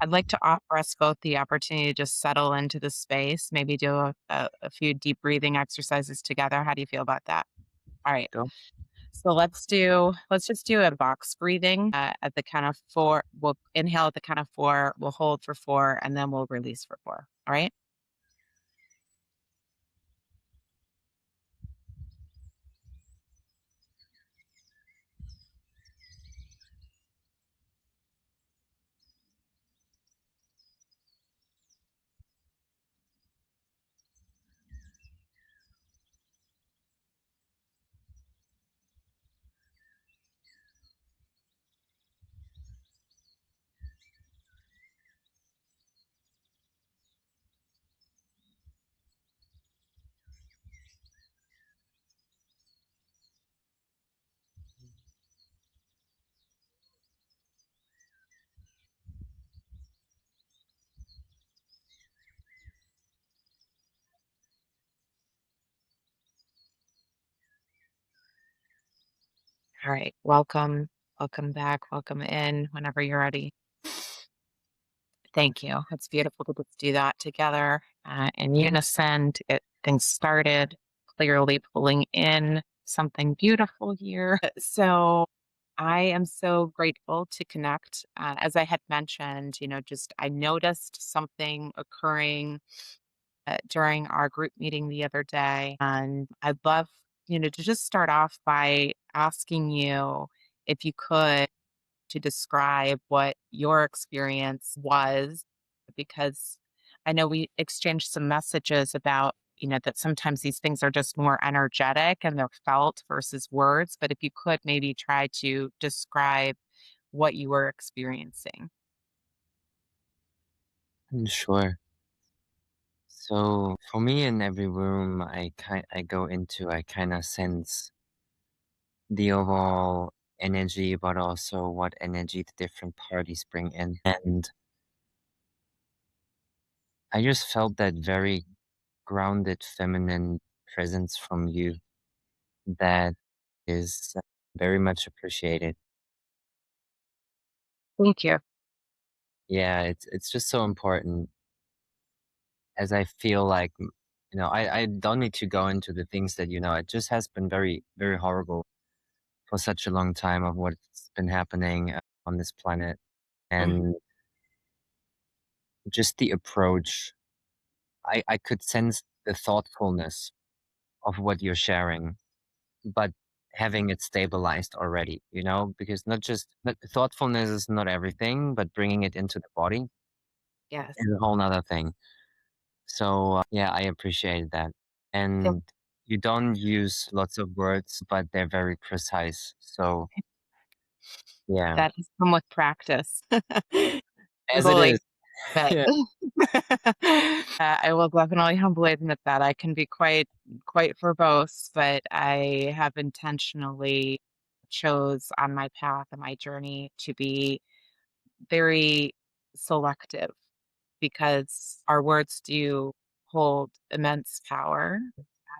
I'd like to offer us both the opportunity to just settle into the space, maybe do a few deep breathing exercises together. How do you feel about that? All right. Go. So let's just do a box breathing at the count of four. We'll inhale at the count of four, we'll hold for four, and then we'll release for four. All right. All right. Welcome. Welcome back. Welcome in whenever you're ready. Thank you. It's beautiful to just do that together in unison to get things started, clearly pulling in something beautiful here. So I am so grateful to connect. As I had mentioned, just I noticed something occurring during our group meeting the other day. And I'd love, to just start off by asking you if you could to describe what your experience was, because I know we exchanged some messages about, that sometimes these things are just more energetic and they're felt versus words. But if you could maybe try to describe what you were experiencing. Sure. So for me, in every room I go into, I kind of sense the overall energy, but also what energy the different parties bring in. And I just felt that very grounded feminine presence from you that is very much appreciated. Thank you. Yeah, it's just so important as I feel like I don't need to go into the things that it just has been very, very horrible for such a long time of what's been happening on this planet. Mhm. And just the approach, I could sense the thoughtfulness of what you're sharing, but having it stabilized already, because not, thoughtfulness is not everything, but bringing it into the body Yes. is a whole nother thing. So, yeah, I appreciate that. And you don't use lots of words, but they're very precise. So, yeah, That has come with practice. as it Humbling, is. but Yeah. I will definitely humbly admit that I can be quite verbose, but I have intentionally chose on my path and my journey to be very selective because our words do hold immense power,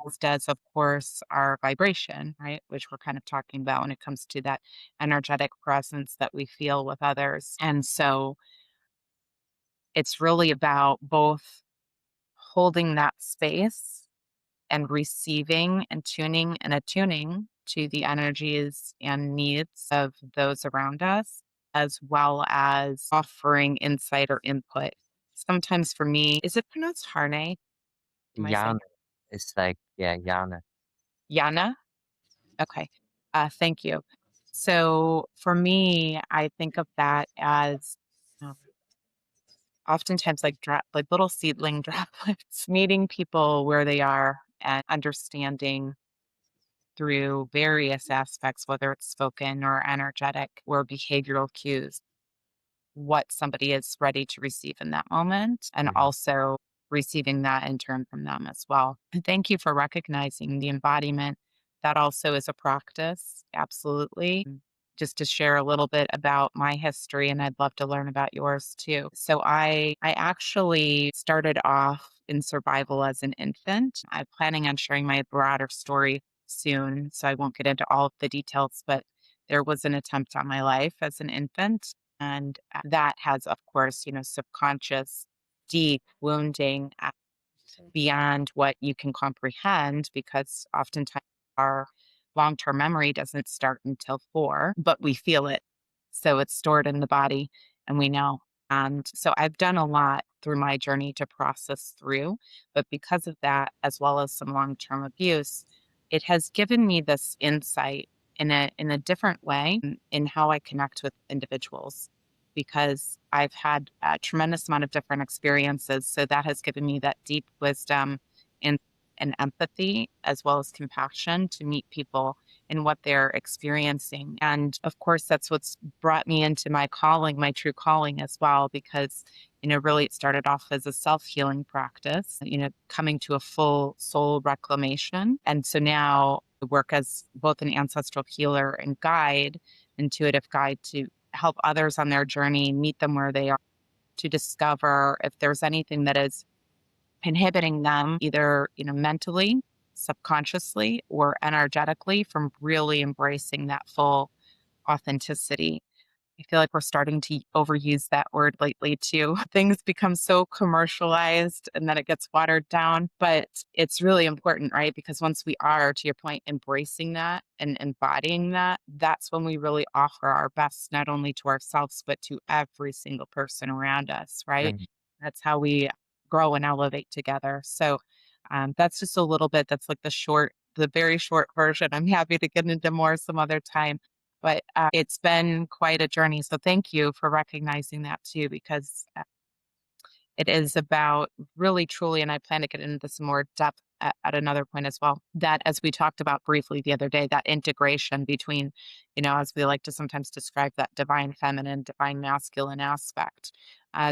as does, of course, our vibration, right? Which we're kind of talking about when it comes to that energetic presence that we feel with others. And so it's really about both holding that space and receiving and tuning and attuning to the energies and needs of those around us, as well as offering insight or input. Sometimes for me, is it pronounced Harne? Am I saying Jarne. It's like, yeah, Jarne. Yana? Okay. Thank you. So for me, I think of that as um, oftentimes like little seedling droplets, meeting people where they are and understanding through various aspects, whether it's spoken or energetic or behavioral cues, what somebody is ready to receive in that moment, and Mhm. also receiving that in turn from them as well. And thank you for recognizing the embodiment. That also is a practice, absolutely. Just to share a little bit about my history, and I'd love to learn about yours too. So I actually started off in survival as an infant. I'm planning on sharing my broader story soon, so I won't get into all of the details, but there was an attempt on my life as an infant And that has, of course, subconscious, deep wounding beyond what you can comprehend because oftentimes our long term memory doesn't start until 4, but we feel it. So it's stored in the body and we know. And so I've done a lot through my journey to process through, but because of that, as well as some long term abuse, it has given me this insight in a different way in how I connect with individuals because I've had a tremendous amount of different experiences. So that has given me that deep wisdom and, and empathy, as well as compassion to meet people in what they're experiencing. And of course, that's what's brought me into my calling, my true calling as well, because, really it started off as a self healing practice, coming to a full soul reclamation. And so now I work as both an ancestral healer and guide, intuitive guide to help others on their journey, meet them where they are, to discover if there's anything that is inhibiting them, either, mentally, subconsciously, or energetically from really embracing that full authenticity. I feel like we're starting to overuse that word lately too. Things become so commercialized and then it gets watered down, but it's really important, right? Because once we are, to your point, embracing that and embodying that, that's when we really offer our best, not only to ourselves, but to every single person around us, right? Mhm. That's how we grow and elevate together. So that's just a little bit, that's like the very short version. I'm happy to get into more some other time. But, it's been quite a journey, so thank you for recognizing that too, because, it is about really truly, and I plan to get into some more depth at another point as well, that as we talked about briefly the other day, that integration between, as we like to sometimes describe that divine feminine, divine masculine aspect,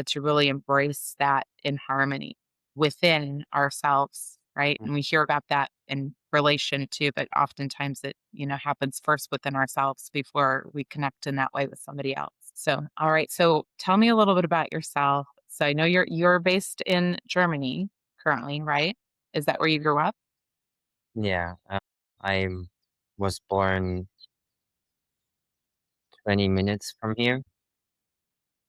to really embrace that in harmony within ourselves, right? And we hear about that in relation too, but oftentimes it, happens first within ourselves before we connect in that way with somebody else. So, all right. So tell me a little bit about yourself. So I know you're based in Germany currently, right? Is that where you grew up? Yeah, I was born 20 minutes from here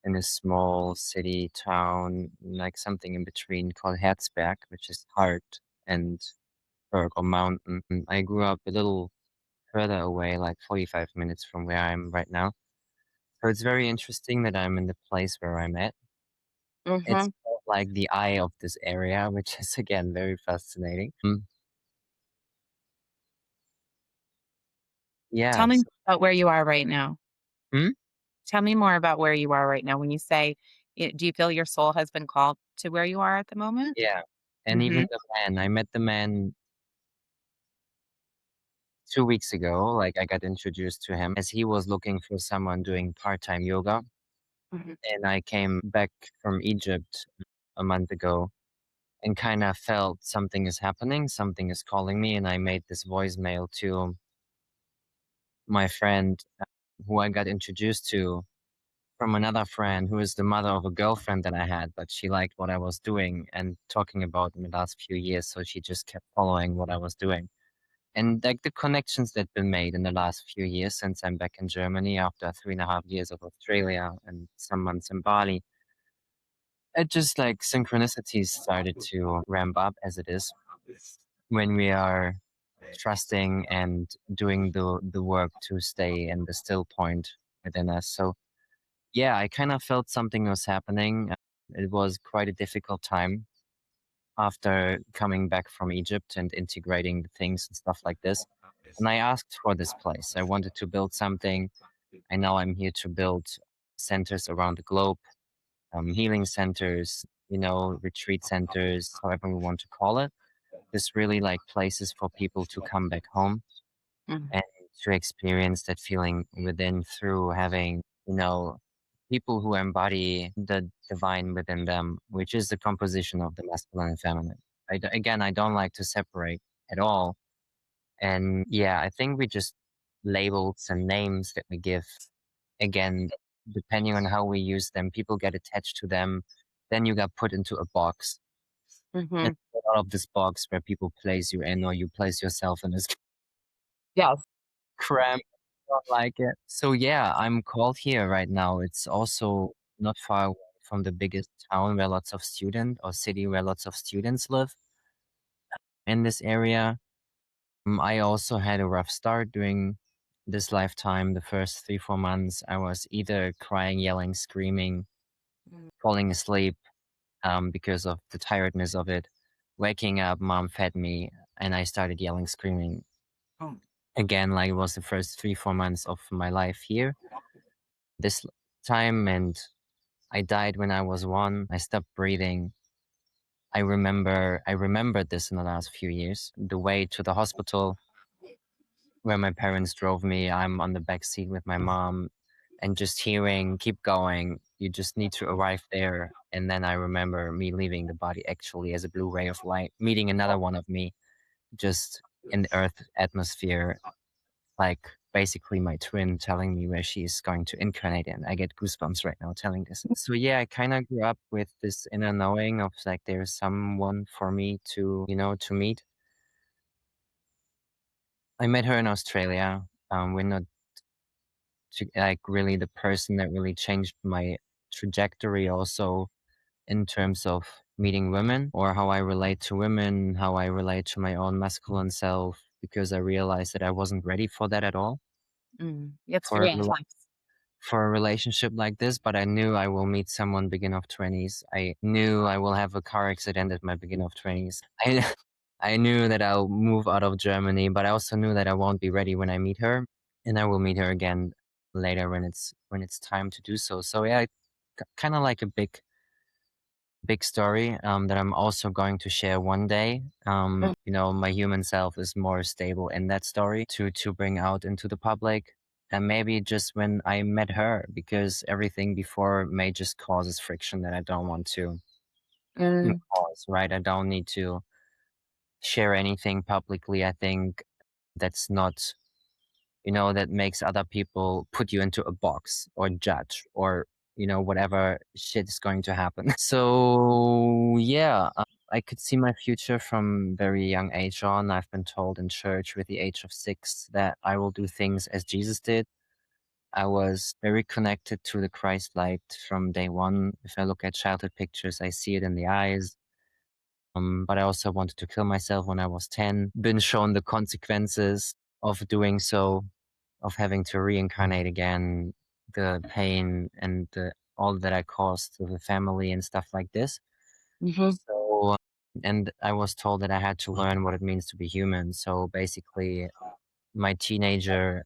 in a small city town, like something in between called Herzberg, which is heart and berg or mountain. I grew up a little further away, like 45 minutes from where I'm right now. So it's very interesting that I'm in the place where I'm at. It's Mhm. sort of like the eye of this area, which is again very fascinating. Tell Yeah. me about where you are right now. Hmm? Tell me more about where you are right now. When you say, do you feel your soul has been called to where you are at the moment? Yeah. And even Mhm. the man, I met the man 2 weeks ago. Like I got introduced to him as he was looking for someone doing part-time yoga. Mhm. And I came back from Egypt a month ago and kind of felt something is happening, something is calling me. And I made this voicemail to my friend who I got introduced to from another friend who is the mother of a girlfriend that I had, but she liked what I was doing and talking about in the last few years. So she just kept following what I was doing. And like the connections that been made in the last few years since I'm back in Germany after 3.5 years of Australia and some months in Bali, it just like synchronicities started to ramp up as it is when we are trusting and doing the work to stay in the still point within us. So yeah, I kind of felt something was happening. It was quite a difficult time after coming back from Egypt and integrating the things and stuff like this. And I asked for this place. I wanted to build something. And now I'm here to build centers around the globe, healing centers, retreat centers, however we want to call it. Just really like places for people to come back home Mhm. and to experience that feeling within through having, people who embody the divine within them, which is the composition of the masculine and feminine. Again, I don't like to separate at all. And yeah, I think we just labels and names that we give, again, depending on how we use them, people get attached to them. Then you got put into a box. And Mhm. out of this box where people place you in or you place yourself in this Yes. cram. don't like it. So yeah, I'm called here right now. It's also not far away from the biggest town where lots of student or city where lots of students live in this area. I also had a rough start during this lifetime. The first 3, 4 months, I was either crying, yelling, screaming, Mm. falling asleep, because of the tiredness of it. Waking up, mom fed me, and I started yelling, screaming Oh. again, like it was the first 3, 4 months of my life here. This time, and I died when I was 1. I stopped breathing. I remembered this in the last few years. The way to the hospital where my parents drove me, I'm on the back seat with my mom and just hearing, "Keep going. You just need to arrive there." And then I remember me leaving the body actually as a blue ray of light, meeting another one of me just in the earth atmosphere, like basically my twin telling me where she's going to incarnate in. I get goosebumps right now telling this. So yeah, I kind of grew up with this inner knowing of like there's someone for me to, to meet. I met her in Australia. We're not like really the person that really changed my trajectory also in terms of meeting women or how I relate to women, how I relate to my own masculine self, because I realized that I wasn't ready for that at all. It's For very a intense. for a relationship like this, but I knew I will meet someone begin of 20s. I knew I will have a car accident at my begin of 20s. I I knew that I'll move out of Germany, but I also knew that I won't be ready when I meet her, and I will meet her again later when it's time to do so. So yeah, kind of like a big story that I'm also going to share one day. My human self is more stable in that story to bring out into the public. And maybe just when I met her, because everything before may just causes friction that I don't want to Mm, cause, right? I don't need to share anything publicly. I think that's not, that makes other people put you into a box or judge or, whatever shit is going to happen. So, yeah, I could see my future from very young age on. I've been told in church with the age of 6 that I will do things as Jesus did. I was very connected to the Christ light from day one. If I look at childhood pictures, I see it in the eyes. But I also wanted to kill myself when I was 10. Been shown the consequences of doing so, of having to reincarnate again, the pain and all that I caused to the family and stuff like this. mhm. So, and I was told that I had to learn what it means to be human. So basically, my teenager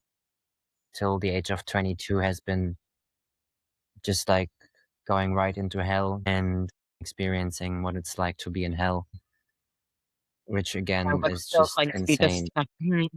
till the age of 22 has been just like going right into hell and experiencing what it's like to be in hell, which Or again what is feels just like to be insane. just mhm.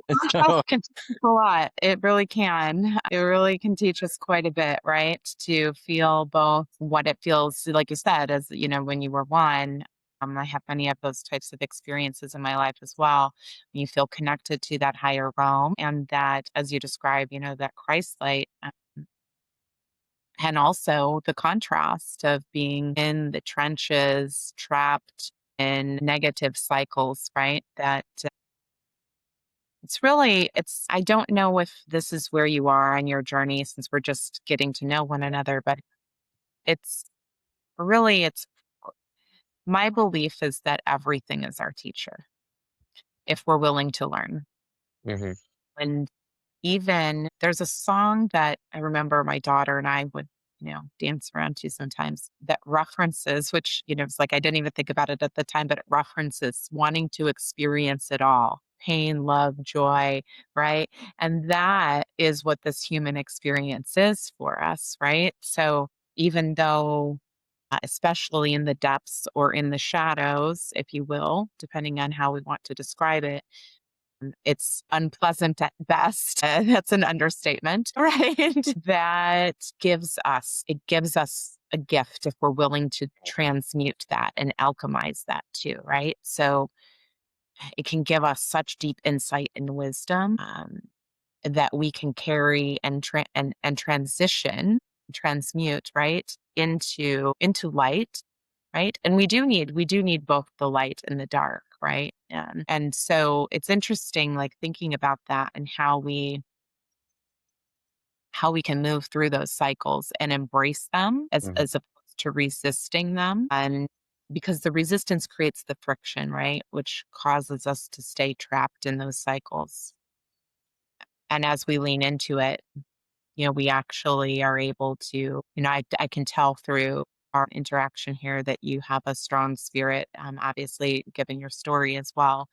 Health So, can teach us a lot. It really can. It really can teach us quite a bit, right? To feel both what it feels like you said, as when you were one. I have many of those types of experiences in my life as well. You feel connected to that higher realm, and that, as you describe, that Christ light, and also the contrast of being in the trenches, trapped in negative cycles, right? That I don't know if this is where you are on your journey since we're just getting to know one another, but it's it's my belief is that everything is our teacher if we're willing to learn. mhm, And even there's a song that I remember my daughter and I would, dance around to sometimes that references, which, it's like I didn't even think about it at the time, but it references wanting to experience it all pain, love, joy, right? And that is what this human experience is for us, right? So even though, especially in the depths or in the shadows, if you will, depending on how we want to describe it, it's unpleasant at best. That's an understatement, right? It gives us a gift if we're willing to transmute that and alchemize that too, right? So it can give us such deep insight and wisdom that we can carry and transition, transmute, right, into light, right? And we do need both the light and the dark, right? And so it's interesting, like thinking about that and how we can move through those cycles and embrace them Mhm. as opposed to resisting them. And because the resistance creates the friction, right? Which causes us to stay trapped in those cycles. And as we lean into it, we actually are able to, I can tell through our interaction here that you have a strong spirit. Obviously, given your story as well,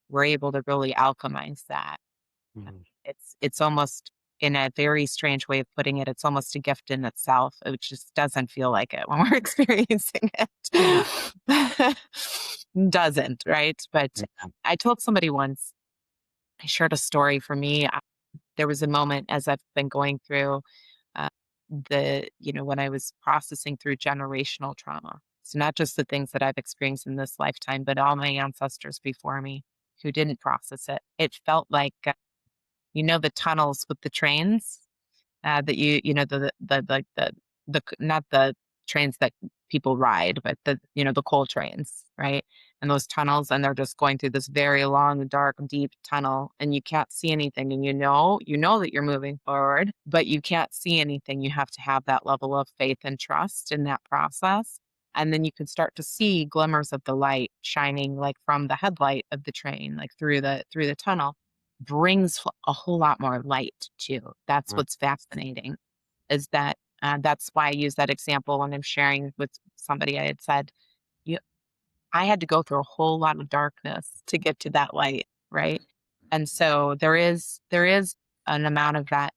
we're able to really alchemize that. Mhm. It's almost, in a very strange way of putting it, it's almost a gift in itself. It just doesn't feel like it when we're experiencing it. Doesn't, right? But Yeah. I told somebody once, I shared a story for me. There was a moment as I've been going through uh, when I was processing through generational trauma. So not just the things that I've experienced in this lifetime, but all my ancestors before me who didn't process it. It felt like, the tunnels with the trains, that not the trains that people ride, but the coal trains, right? And those tunnels, and they're just going through this very long, dark, deep tunnel, and you can't see anything. And you know that you're moving forward, but you can't see anything. You have to have that level of faith and trust in that process. And then you can start to see glimmers of the light shining like from the headlight of the train, like through the tunnel brings a whole lot more light too. That's Mm. what's fascinating is that that's why I use that example when I'm sharing with somebody. I had said, "You I had to go through a whole lot of darkness to get to that light, right?" And so there is an amount of that,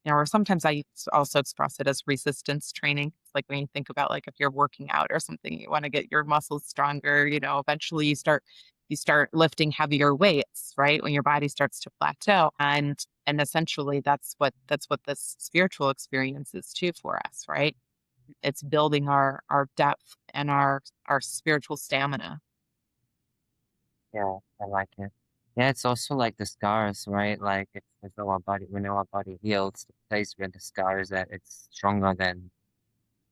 or sometimes also express it as resistance training. It's like when you think about like if you're working out or something, you want to get your muscles stronger, eventually you start lifting heavier weights, right? When your body starts to plateau. And essentially that's what this spiritual experience is too for us, right? It's building our depth and our spiritual stamina. Yeah, I like it. Yeah, it's also like the scars, right? Like if our body, when our body heals, the place where the scar is at, it's stronger than,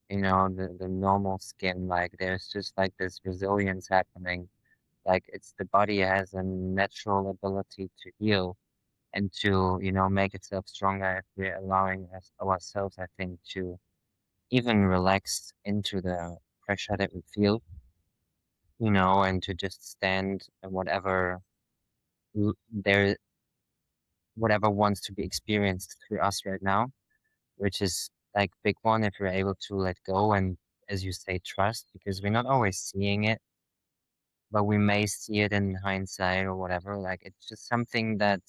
the normal skin. Like there's just like this resilience happening. Like it's the body has a natural ability to heal and to, make itself stronger if we're allowing ourselves, I think, to even relax into the pressure that we feel, and to just stand and there whatever wants to be experienced through us right now, which is like big one if we're able to let go and, as you say, trust, because we're not always seeing it, but we may see it in hindsight or whatever. Like it's just something that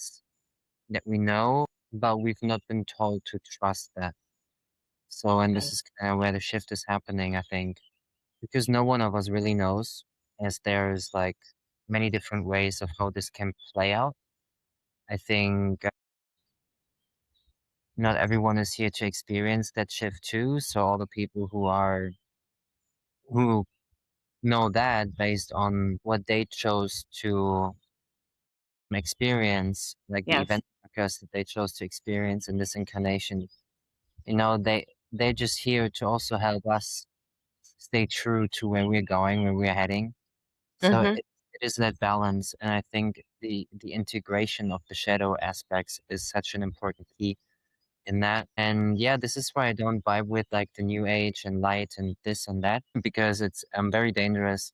we know, but we've not been told to trust that. So, and this Right. is kind of where the shift is happening, I think, because no one of us really knows, as there's like many different ways of how this can play out. I think not everyone is here to experience that shift too. So all the people who know that based on what they chose to experience, like the Yes. event occurs that they chose to experience in this incarnation, they're just here to also help us stay true to where we're going, where we're heading. So Mhm. it is that balance, and I think the integration of the shadow aspects is such an important key in that. And yeah, this is why I don't vibe with like the new age and light and this and that because it's very dangerous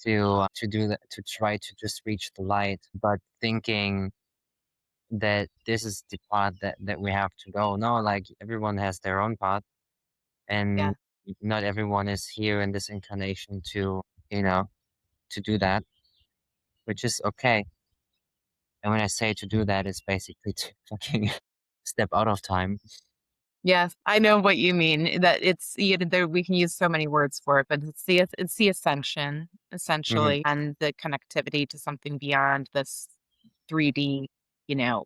to do that, to try to just reach the light, but thinking that this is the path that we have to go. No, like everyone has their own path, and Yeah. not everyone is here in this incarnation you know to do that, which is okay. And when I say to do that, it's basically to fucking step out of time. Yes, I know what you mean, that there we can use so many words for it, but it's the ascension, Hmm. essentially, and the connectivity to something beyond this 3D,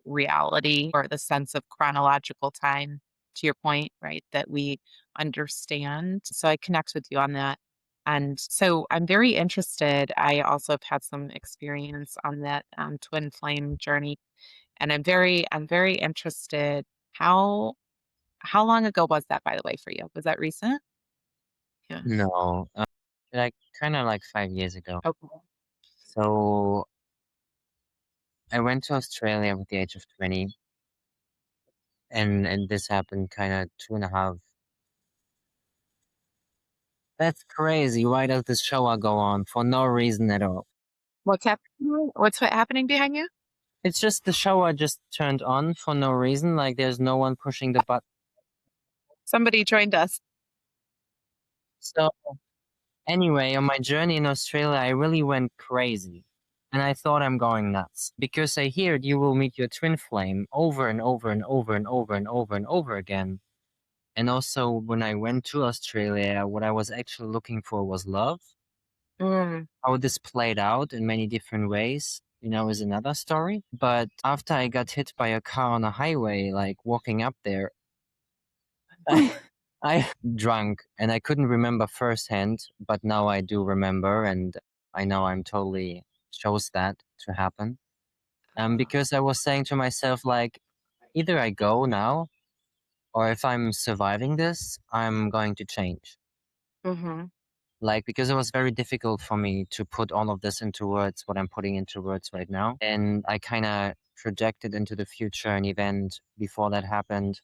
reality or the sense of chronological time, to your point, right, that we understand. So I connect with you on that. And so I'm very interested. I also have had some experience on that, twin flame journey, and I'm very interested. How long ago was that, by the way, for you? Was that recent? Yeah. No, like kind of like 5 years ago. Okay. So I went to Australia at the age of 20, and this happened kind of 2.5. That's crazy. Why does this shower go on for no reason at all? What's happening? What's happening behind you? It's just the shower just turned on for no reason. Like there's no one pushing the button. Somebody joined us. So anyway, on my journey in Australia, I really went crazy. And I thought I'm going nuts because I heard you will meet your twin flame over and over and over and over and over and over again. And also, when I went to Australia, what I was actually looking for was love. Mm. How this played out in many different ways, is another story. But after I got hit by a car on a highway, like walking up there, I, I drunk and I couldn't remember firsthand, but now I do remember, and I know I'm totally chose that to happen. Because I was saying to myself, like, either I go now, or if I'm surviving this, I'm going to change. Mm-hmm. Like, because it was very difficult for me to put all of this into words, what I'm putting into words right now. And I kind of projected into the future an event before that happened,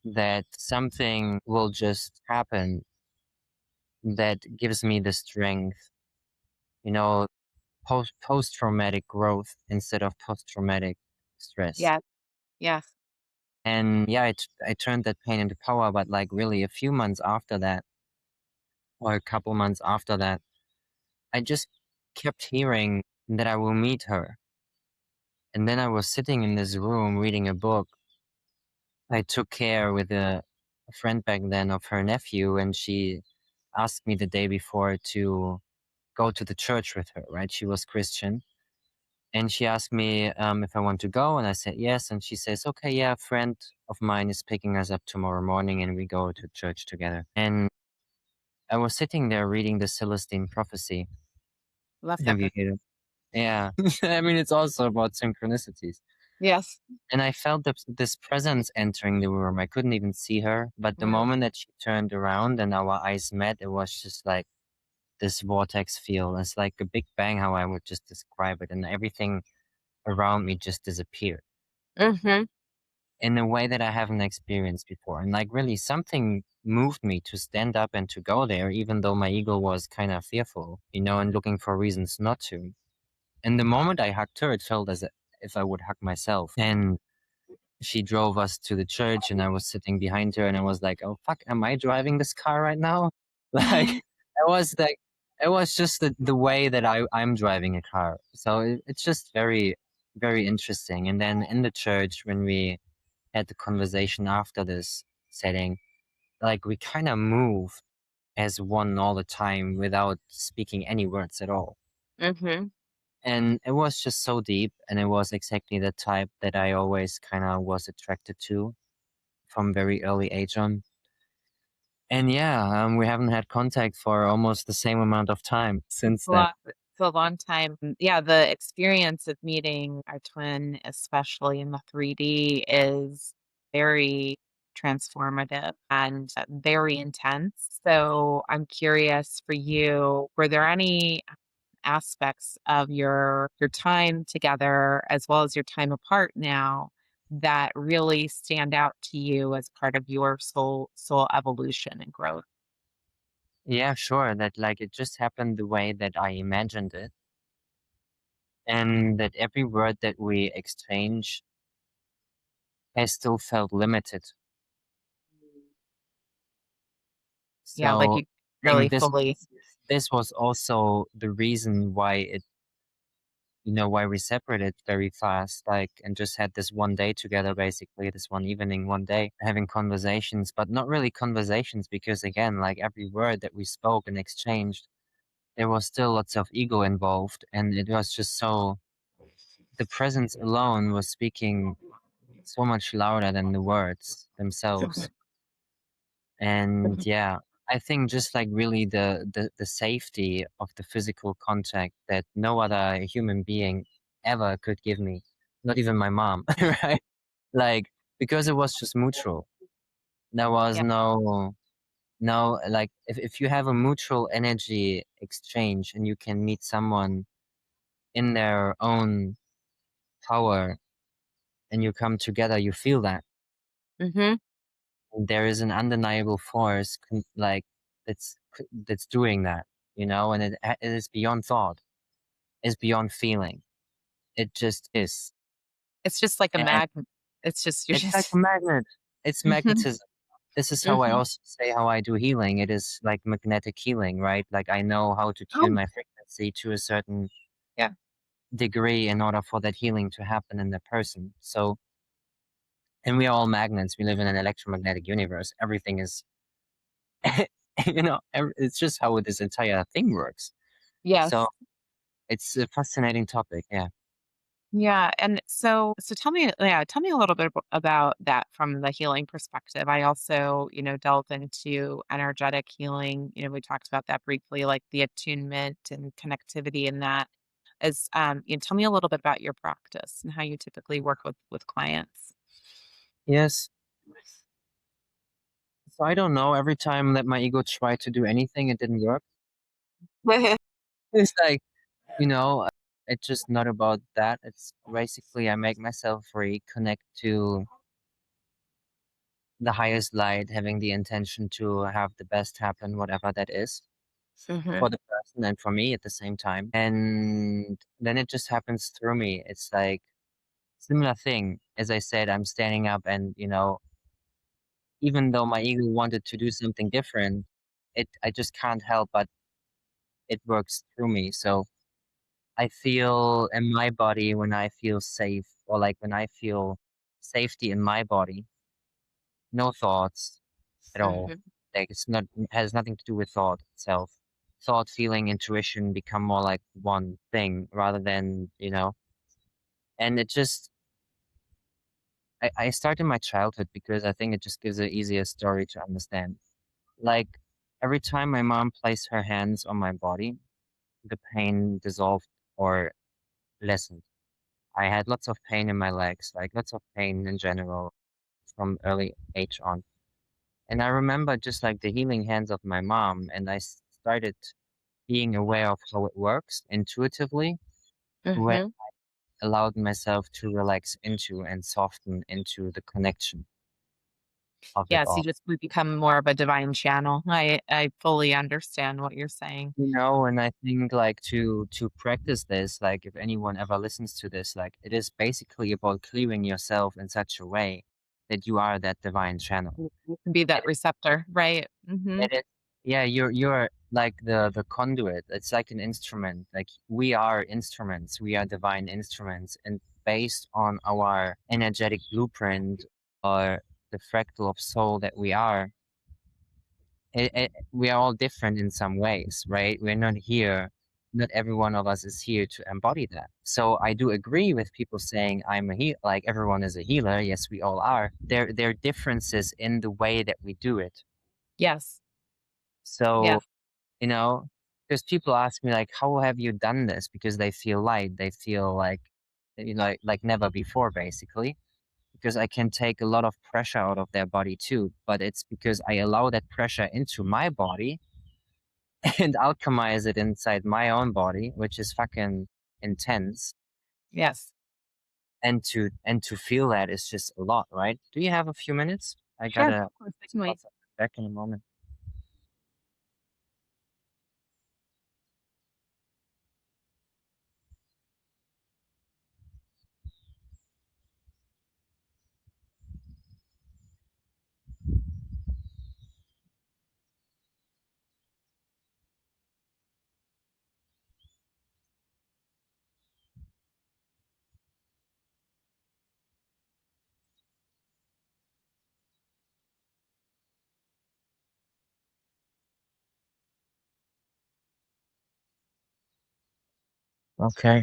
that something will just happen that gives me the strength, you know, post traumatic growth instead of post traumatic stress. Yes. Yes. And yeah, I turned that pain into power, but like really a few months after that, or a couple months after that, I just kept hearing that I will meet her. And then I was sitting in this room reading a book. I took care with a friend back then of her nephew, and she asked me the day before to go to the church with her, right? She was Christian. And she asked me if I want to go, and I said yes. And she says, okay, yeah, a friend of mine is picking us up tomorrow morning, and we go to church together. And I was sitting there reading the Celestine prophecy. Love that Have you book. heard of? Yeah. I mean, it's also about synchronicities. Yes. And I felt this presence entering the room. I couldn't even see her, but the Mm. moment that she turned around and our eyes met, it was just like this vortex feel. It's like a big bang, how I would just describe it, and everything around me just disappeared Mm-hmm. in a way that I haven't experienced before. And like really something moved me to stand up and to go there, even though my ego was kind of fearful, and looking for reasons not to. And the moment I hugged her, it felt as if I would hug myself. And she drove us to the church, and I was sitting behind her, and I was like, oh fuck, am I driving this car right now? Like it was just the way that I'm driving a car. So it's just very, very interesting. And then in the church, when we had the conversation after this setting, like we kind of moved as one all the time without speaking any words at all. Mm-hmm. And it was just so deep, and it was exactly the type that I always kind of was attracted to from very early age on. And yeah, we haven't had contact for almost the same amount of time since that. It's a long time. Yeah, the experience of meeting our twin, especially in the 3D, is very transformative and very intense. So I'm curious for you, were there any aspects of your time together as well as your time apart now that really stand out to you as part of your soul evolution and growth? Yeah, sure. That like it just happened the way that I imagined it, and that every word that we exchange has still felt limited. Yeah, like So you I really think this fully. this was also the reason why why we separated very fast, like, and just had this one day together, basically, this one evening, one day, having conversations, but not really conversations, because again, like every word that we spoke and exchanged, there was still lots of ego involved, and it was just so, the presence alone was speaking so much louder than the words themselves. And yeah, I think just like really the safety of the physical contact that no other human being ever could give me, not even my mom, right? Like, because it was just mutual. There was Yeah. no, like if you have a mutual energy exchange and you can meet someone in their own power and you come together, you feel that. Hmm. There is an undeniable force like that's doing that, and it is beyond thought, it's beyond feeling. It just is. It's just like a And magnet. It's just you're it's like just. a magnet. It's Hmm. magnetism. This is how I Hmm. also say how I do healing. It is like magnetic healing, right? Like I know how to tune Oh, my frequency to a certain yeah. degree in order for that healing to happen in the person. So, and we are all magnets. We live in an electromagnetic universe. Everything is, it's just how this entire thing works. So Yes. it's a fascinating topic. Yeah. Yeah, and so tell me a little bit about that from the healing perspective. I also, delve into energetic healing. We talked about that briefly, like the attunement and connectivity in that. Tell me a little bit about your practice and how you typically work with clients. Yes. So I don't know. Every time that my ego tried to do anything, it didn't work. It's like, you know, it's just not about that. It's basically I make myself free, connect to the highest light, having the intention to have the best happen, whatever that is, Hmm. for the person and for me at the same time. And then it just happens through me. It's like similar thing. As I said, I'm standing up and, even though my ego wanted to do something different, I just can't help but it works through me. So I feel in my body when I feel safe, or like when I feel safety in my body, no thoughts at all. Hmm. Like has nothing to do with thought itself. Thought, feeling, intuition become more like one thing rather than, and it just I start in my childhood because I think it just gives an easier story to understand. Like every time my mom placed her hands on my body, the pain dissolved or lessened. I had lots of pain in my legs, like lots of pain in general from early age on. And I remember just like the healing hands of my mom, and I started being aware of how it works intuitively when Hmm. I allowed myself to relax into and soften into the connection of it Yes, all. we become more of a divine channel. I fully understand what you're saying. And I think like to practice this, like if anyone ever listens to this, like it is basically about clearing yourself in such a way that you are that divine channel. You can be that receptor, right? Hmm. It is, yeah, you're like the conduit. It's like an instrument. Like we are instruments. We are divine instruments, and based on our energetic blueprint or the fractal of soul that we are, we are all different in some ways, right? We're not here. Not every one of us is here to embody that. So I do agree with people saying I'm a like everyone is a healer. Yes, we all are. There are differences in the way that we do it. Yes. So Yes. you know, because people ask me like, how have you done this? Because they feel light, they feel like, like never before, basically. Because I can take a lot of pressure out of their body too, but it's because I allow that pressure into my body and alchemize it inside my own body, which is fucking intense. Yes. And to feel that is just a lot, right? Do you have a few minutes? I Sure. Of gotta course. take a Definitely. bus. Back in a moment. Okay.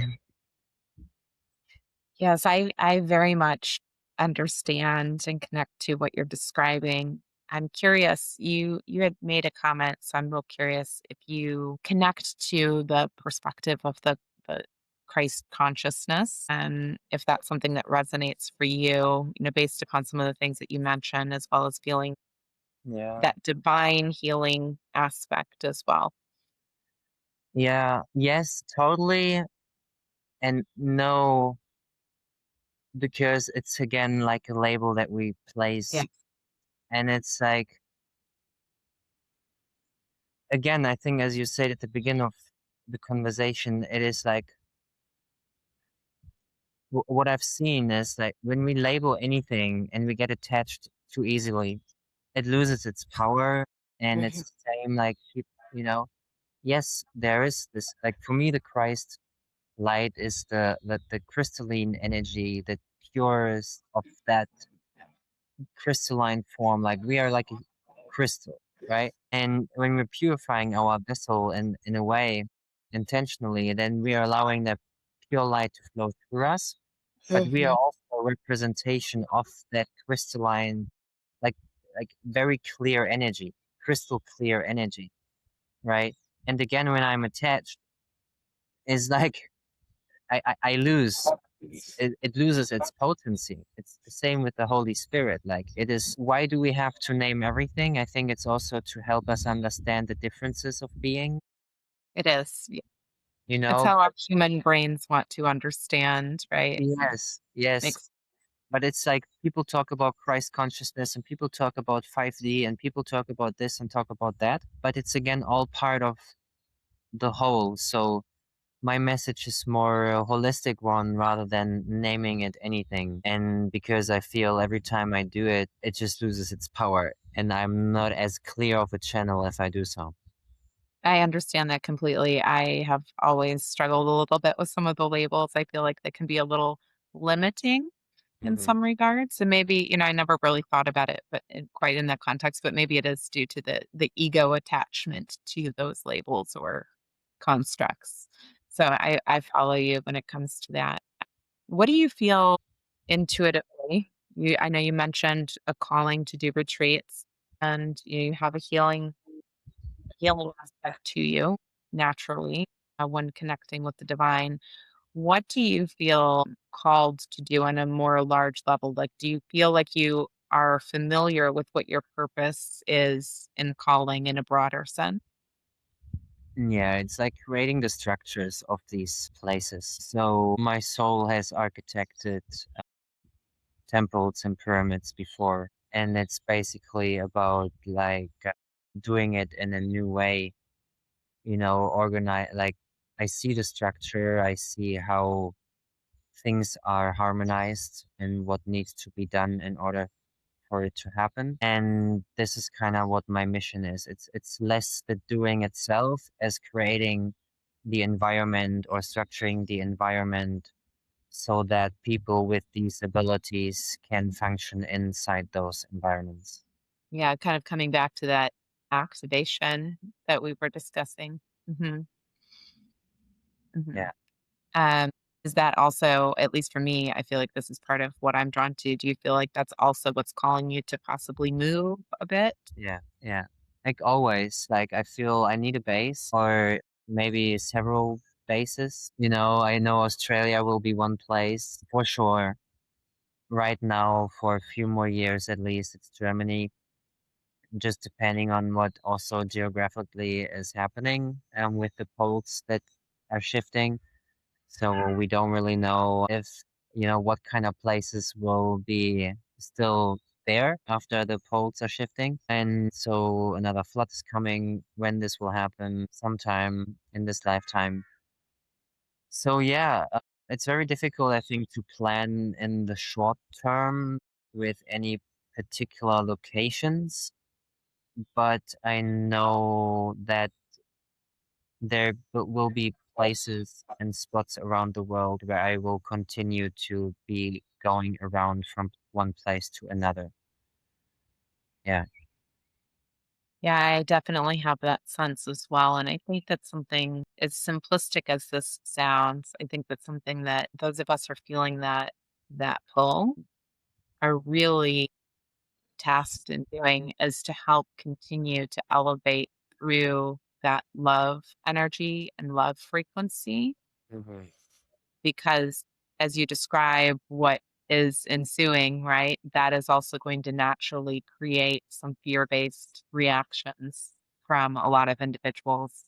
Yes, I very much understand and connect to what you're describing. I'm curious, you had made a comment, so I'm real curious if you connect to the perspective of the Christ consciousness and if that's something that resonates for you, based upon some of the things that you mentioned, as well as feeling Yeah. that divine healing aspect as well. Yeah. Yes, totally. And no, because it's again like a label that we Yeah. place, and it's like, again, I think as you said at the beginning of the conversation, it is like what I've seen is that when we label anything and we get attached too easily, it loses its power. And it's Mhm. the same like you know, yes, there is this, like, for me, the Christ light is the crystalline energy, the purest of that crystalline form. Like we are like a crystal, right? And when we're purifying our vessel in a way intentionally, then we are allowing that pure light to flow through us. But we are Mhm. also a representation of that crystalline, like very clear energy, crystal clear energy, right? And again, when I'm attached, is like I lose. It loses its potency. It's the same with the Holy Spirit. Like it is, why do we have to name everything? I think it's also to help us understand the differences of being, It is. you It's know? how our human brains want to understand, right? Yes, yes. Makes But it's like people talk about Christ consciousness and people talk about 5D and people talk about this and talk about that. But it's again all part of the whole. So my message is more a holistic one rather than naming it anything. And because I feel every time I do it, it just loses its power. And I'm not as clear of a channel if I do so. I understand that completely. I have always struggled a little bit with some of the labels. I feel like they can be a little limiting in Hmm. some regards. And maybe, I never really thought about it, but quite in that context, but maybe it is due to the ego attachment to those labels or constructs. So I follow you when it comes to that. What do you feel intuitively? I know you mentioned a calling to do retreats and you have a healing aspect to you naturally when connecting with the divine. What do you feel called to do on a more large level? Like, do you feel like you are familiar with what your purpose is in calling in a broader sense? Yeah, it's like creating the structures of these places. So my soul has architected temples and pyramids before, and it's basically about like doing it in a new way, organize, like I see the structure, I see how things are harmonized and what needs to be done in order for it to happen. And this is kind of what my mission is. It's less the doing itself as creating the environment or structuring the environment so that people with these abilities can function inside those environments. Yeah, kind of coming back to that activation that we were discussing. Hmm. Hmm. Yeah, Um, is that also, at least for me, I feel like this is part of what I'm drawn to. Do you feel like that's also what's calling you to possibly move a bit? yeah, yeah. Like always, like I feel I need a base or maybe several bases. I know Australia will be one place for sure. Right now, for a few more years at least, it's Germany, just depending on what also geographically is happening with the poles that are shifting. So we don't really know if, what kind of places will be still there after the poles are shifting. And so another flood is coming when this will happen sometime in this lifetime. So yeah, it's very difficult, I think, to plan in the short term with any particular locations, but I know that will be places and spots around the world where I will continue to be going around from one place to another. Yeah, Yeah, I definitely have that sense as well. And I think that's something, as simplistic as this sounds, I think that's something that those of us are feeling that pull are really tasked in doing is to help continue to elevate through that love energy and love frequency. hmm, Because as you describe what is ensuing, right, that is also going to naturally create some fear-based reactions from a lot of individuals.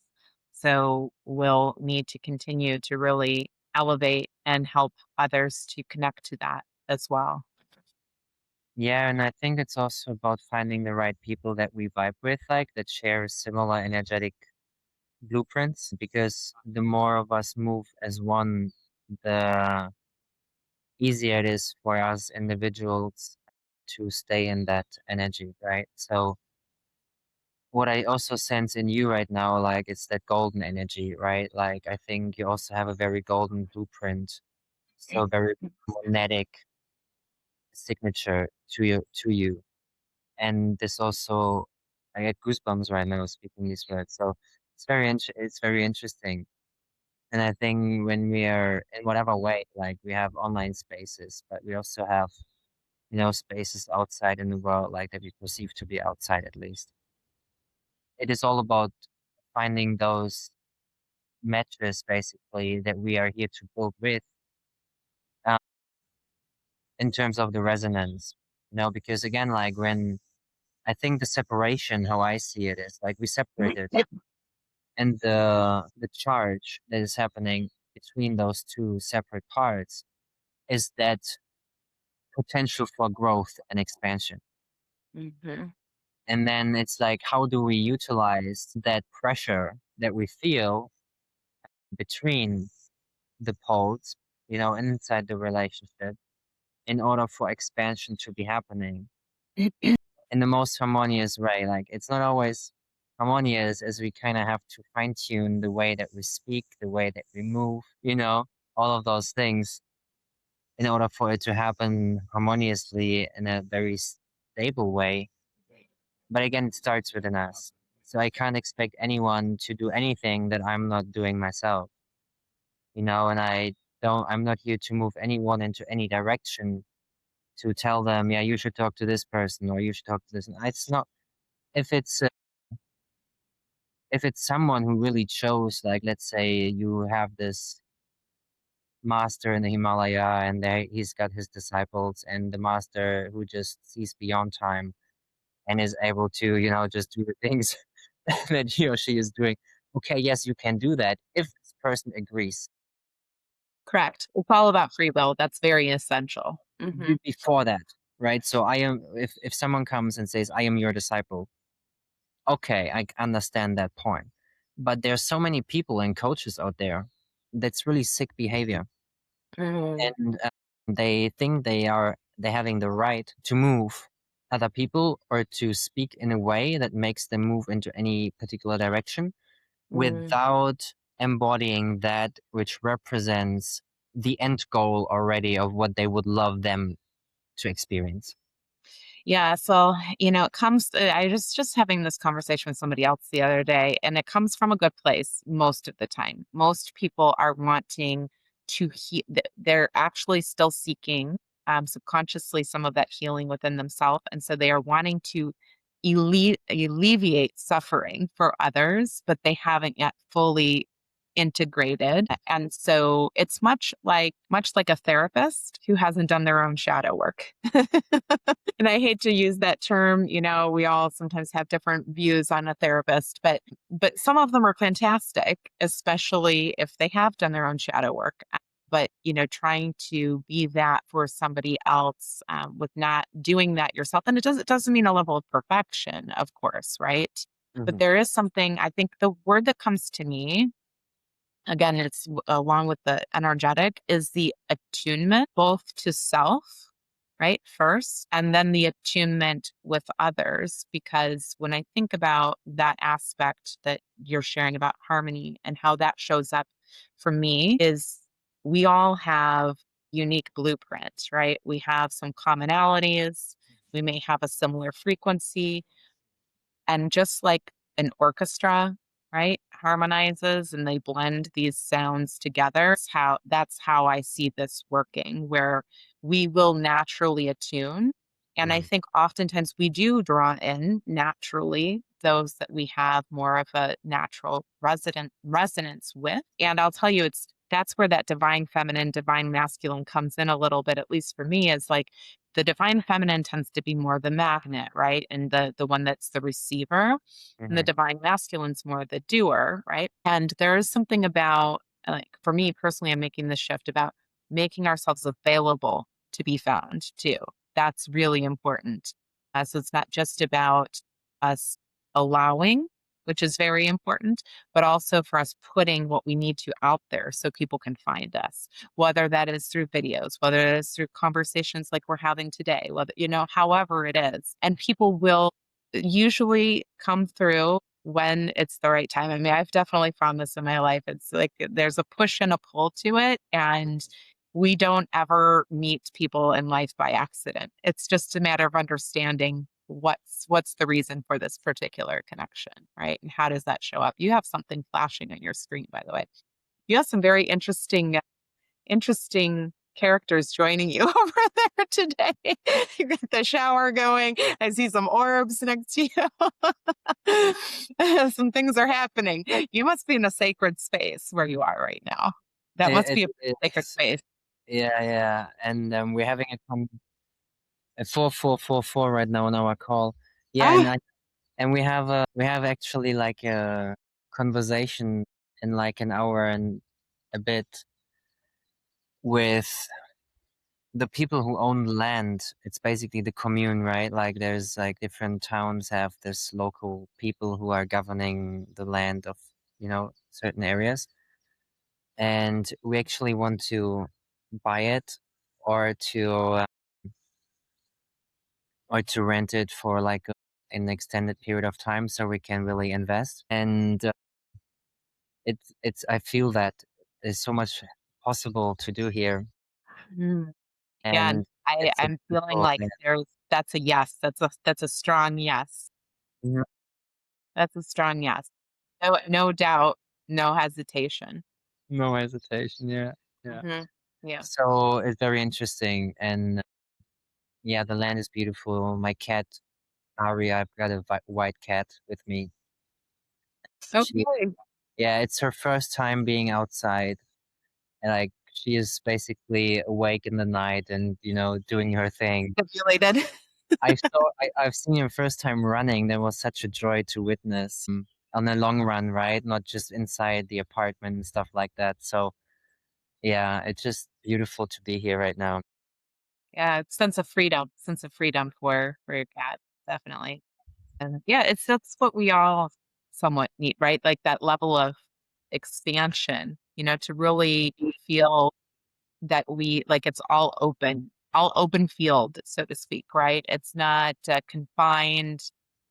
So we'll need to continue to really elevate and help others to connect to that as well. Yeah, and I think it's also about finding the right people that we vibe with, like that share similar energetic blueprints, because the more of us move as one, the easier it is for us individuals to stay in that energy, right? So what I also sense in you right now, like it's that golden energy, right? Like I think you also have a very golden blueprint, so very magnetic signature to you. And this also, I get goosebumps right now speaking these words. So it's very interesting. And I think when we are in whatever way, like we have online spaces, but we also have, spaces outside in the world, like that we perceive to be outside at least. It is all about finding those matches basically that we are here to build with, uh, in terms of the resonance, because again, like when I think the separation, how I see it is like we separated, and the charge that is happening between those two separate parts is that potential for growth and expansion. Mhm. And then it's like, how do we utilize that pressure that we feel between the poles, inside the relationship in order for expansion to be happening in the most harmonious way? Like, it's not always harmonious, as we kind of have to fine tune the way that we speak, the way that we move, all of those things in order for it to happen harmoniously in a very stable way. But again, it starts within us. So I can't expect anyone to do anything that I'm not doing myself, and I'm not here to move anyone into any direction to tell them, yeah, you should talk to this person or you should talk to this. And it's not, if it's, uh, if it's someone who really chose, like, let's say you have this master in the Himalaya and he's got his disciples, and the master who just sees beyond time and is able to, just do the things that he or she is doing. Okay, yes, you can do that if this person agrees. Correct. It's all about free will. That's very essential. Mhm. Before that, right? So if someone comes and says, I am your disciple, okay, I understand that point. But there's so many people and coaches out there that's really sick behavior. Mhm. And they think they having the right to move other people or to speak in a way that makes them move into any particular direction Mm. without embodying that which represents the end goal already of what they would love them to experience. Yeah, so, it comes I was just having this conversation with somebody else the other day, and it comes from a good place most of the time. Most people are wanting to they're actually still seeking, subconsciously some of that healing within themselves, and so they are wanting to alleviate suffering for others, but they haven't yet fully integrated. And so it's much like a therapist who hasn't done their own shadow work. And I hate to use that term, we all sometimes have different views on a therapist, but some of them are fantastic, especially if they have done their own shadow work. But, trying to be that for somebody else, with not doing that yourself. And it doesn't mean a level of perfection, of course, right? But Hmm. there is something, I think the word that comes to me, again, it's along with the energetic, is the attunement, both to self, right? First, and then the attunement with others. Because when I think about that aspect that you're sharing about harmony and how that shows up for me, is we all have unique blueprints, right? We have some commonalities. We may have a similar frequency, and just like an orchestra, right, harmonizes and they blend these sounds together, that's how I see this working, where we will naturally attune. And I Hmm. think oftentimes we do draw in naturally those that we have more of a natural resident resonance with. And I'll tell you, that's where that divine feminine, divine masculine comes in a little bit, at least for me, is like the divine feminine tends to be more the magnet, right? And the one that's the receiver. And the Hmm. divine masculine's more the doer, right? And there is something about like for me personally, I'm making this shift about making ourselves available to be found too. That's really important. So it's not just about us allowing, which is very important, but also for us putting what we need to out there so people can find us, whether that is through videos, whether it is through conversations like we're having today, whether, however it is. And people will usually come through when it's the right time. I mean, I've definitely found this in my life. It's like there's a push and a pull to it, and we don't ever meet people in life by accident. It's just a matter of understanding what's the reason for this particular connection, right? And how does that show up? You have something flashing on your screen, by the way. You have some very interesting characters joining you over there today. You got the shower going. I see some orbs next to you. Some things are happening. You must be in a sacred space where you are right now. That must be a sacred It's space. yeah, yeah, and we're having a 4444 right now on our call. Yeah, Ah, and we have actually like a conversation in like an hour and a bit with the people who own land. It's basically the commune, right? Like there's like different towns have this local people who are governing the land of, certain areas. And we actually want to buy it or to rent it for like an extended period of time so we can really invest. And I feel that there's so much possible to do here, mm. Yeah, and and I it's a I'm feeling beautiful, like yeah. that's a yes. That's a strong yes. Yeah, That's a strong yes. No doubt, no hesitation. no hesitation. Yeah, yeah. Mhm. Yeah. So it's very interesting, and yeah, the land is beautiful. My cat Ari, I've got a white cat with me. She, Okay. yeah, it's her first time being outside, and like she is basically awake in the night and doing her thing. Stipulated. I've seen him first time running. That was such a joy to witness on a long run, right? Not just inside the apartment and stuff like that. So yeah, it's just beautiful to be here right now. Yeah, it's sense of freedom for your cat, definitely. And yeah, it's that's what we all somewhat need, right? Like that level of expansion, to really feel that we like it's all open field, so to speak, right? It's not confined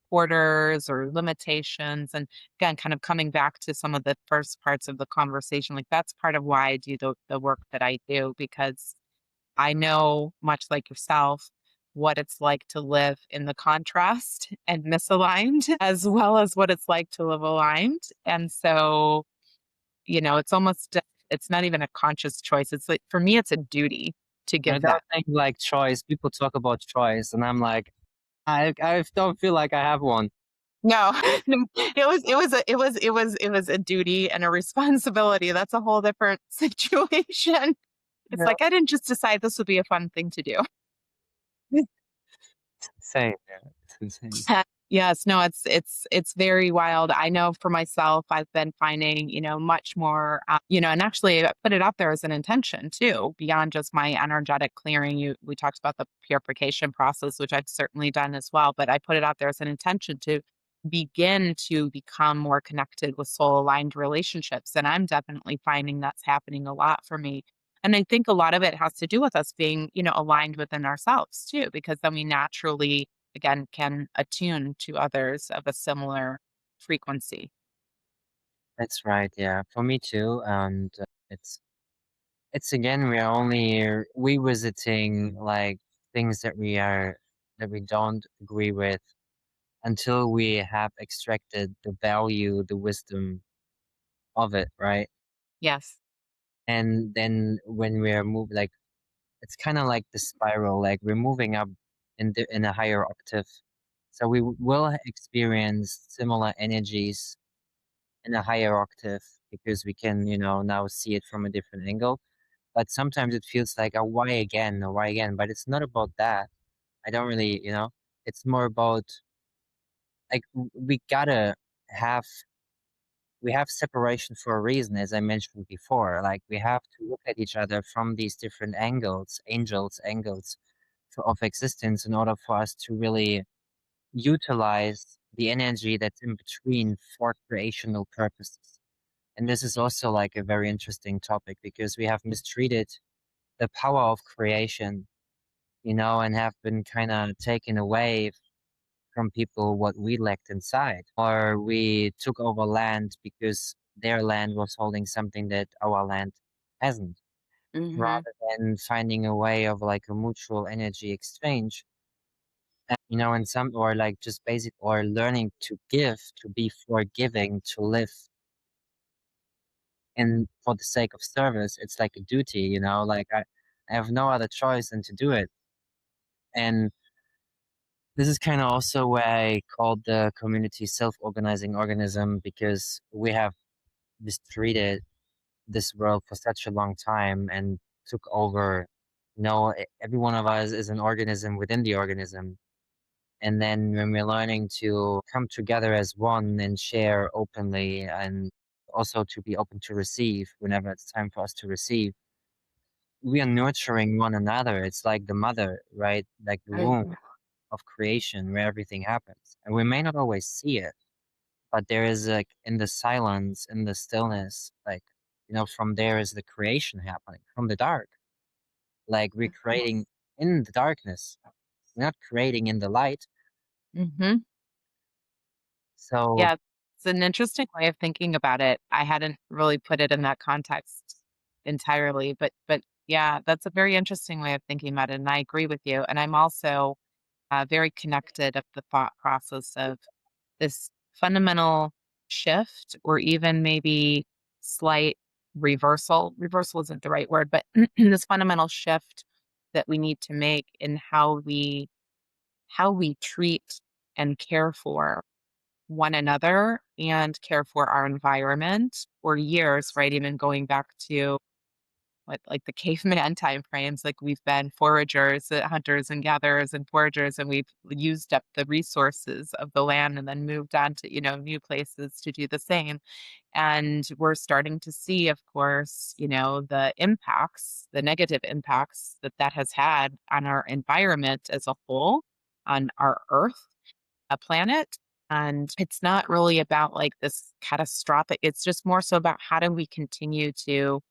quarters or limitations. And again, kind of coming back to some of the first parts of the conversation, like that's part of why I do the work that I do, because I know, much like yourself, what it's like to live in the contrast and misaligned, as well as what it's like to live aligned. And so, it's almost, it's not even a conscious choice. It's like, for me, it's a duty to I give don't that. think like choice. People talk about choice, and I'm like, I don't feel like I have one. No, no, it was a duty and a responsibility. That's a whole different situation. It's Yeah, like, I didn't just decide this would be a fun thing to do. it's insane. Yeah, it's insane. Yes, no, it's very wild. I know for myself, I've been finding, much more, and actually I put it out there as an intention too, beyond just my energetic clearing. We talked about the purification process, which I've certainly done as well, but I put it out there as an intention to begin to become more connected with soul aligned relationships. And I'm definitely finding that's happening a lot for me. And I think a lot of it has to do with us being, aligned within ourselves too, because then we naturally again, can attune to others of a similar frequency. That's right. Yeah, for me too. And it's again we are only revisiting like things that we don't agree with until we have extracted the value, the wisdom of it, right? Yes. And then when we're moved, like it's kind of like the spiral, like we're moving up in a higher octave. So we will experience similar energies in a higher octave because we can, now see it from a different angle. But sometimes it feels like, oh, why again? Or why again? But it's not about that. I don't really, it's more about like we gotta have we have separation for a reason, as I mentioned before. Like we have to look at each other from these different angles, angles of existence in order for us to really utilize the energy that's in between for creational purposes. And this is also like a very interesting topic because we have mistreated the power of creation, and have been kind of taken away from people what we lacked inside. Or we took over land because their land was holding something that our land hasn't. Mhm. Rather than finding a way of like a mutual energy exchange, and some or like just basic or learning to give, to be forgiving, to live and for the sake of service, it's like a duty, like I have no other choice than to do it. And this is kind of also why I called the community self-organizing organism, because we have mistreated this world for such a long time and took over. Every one of us is an organism within the organism. And then when we're learning to come together as one and share openly, and also to be open to receive whenever it's time for us to receive, we are nurturing one another. It's like the mother, right? Like the womb Mhm. of creation where everything happens. And we may not always see it, but there is like in the silence, in the stillness, like, from there is the creation happening from the dark. Like we're creating in the darkness, we're not creating in the light. Mhm. So, Yeah, it's an interesting way of thinking about it. I hadn't really put it in that context entirely, but yeah, that's a very interesting way of thinking about it, and I agree with you. And I'm also very connected of the thought process of this fundamental shift, or even maybe slight reversal. Reversal isn't the right word, but this fundamental shift that we need to make in how we treat and care for one another and care for our environment for years, right? Even going back to what, like the caveman time frames, like we've been foragers, hunters and gatherers and foragers, and we've used up the resources of the land and then moved on to, new places to do the same. And we're starting to see, of course, the impacts, the negative impacts that that has had on our environment as a whole, on our earth, a planet. And it's not really about like this catastrophic, it's just more so about how do we continue to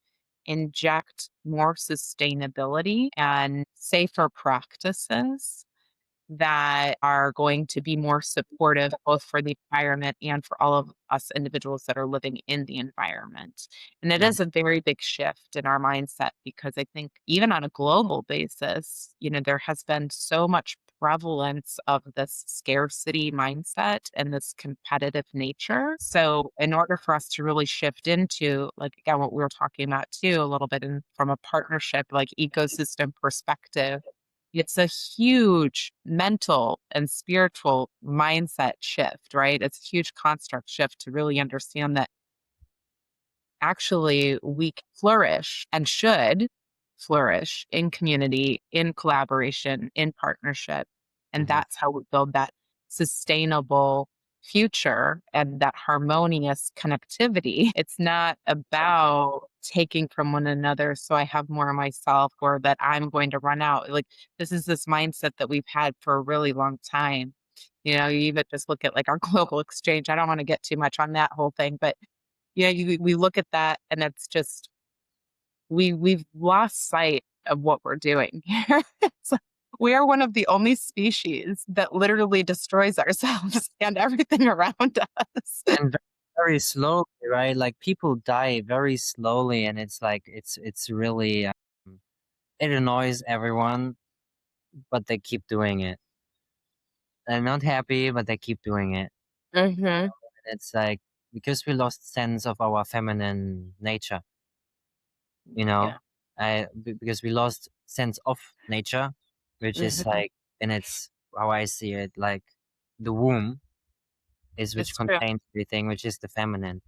inject more sustainability and safer practices that are going to be more supportive both for the environment and for all of us individuals that are living in the environment. And it is mhm, a very big shift in our mindset because I think even on a global basis, there has been so much prevalence of this scarcity mindset and this competitive nature. So in order for us to really shift into, like, again, what we were talking about too a little bit, from a partnership like ecosystem perspective, it's a huge mental and spiritual mindset shift, right? It's a huge construct shift to really understand that actually we can flourish and should flourish in community, in collaboration, in partnership. And mhm, that's how we build that sustainable future and that harmonious connectivity. It's not about taking from one another so I have more of myself or that I'm going to run out. Like this is this mindset that we've had for a really long time. You even just look at like our global exchange. I don't want to get too much on that whole thing, but yeah, we look at that and it's just we've lost sight of what we're doing here. It's like we are one of the only species that literally destroys ourselves and everything around us. and very slowly, right? Like people die very slowly, and it's like it's really it annoys everyone, but they keep doing it. They're not happy, but they keep doing it. Mhm. It's like because we lost sense of our feminine nature, you know, Yeah. because we lost sense of nature, which is Mhm. like, and it's how I see it, like the womb is which It's true. contains everything, which is the feminine.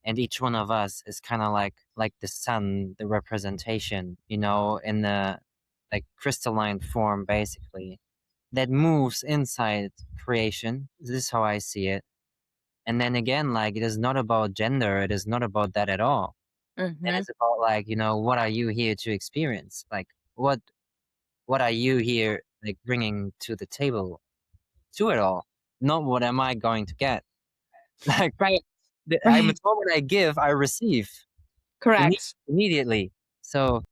And each one of us is kind of like the sun, the representation, in the like crystalline form, basically, that moves inside creation. This is how I see it. And then again, like, it is not about gender, it is not about that at all. It Hmm. is about, like, what are you here to experience? Like, what what are you here, like, bringing to the table to it all? Not what am I going to get? Like, Right. I'm Right. the moment I give, I receive Correct. immediately. So,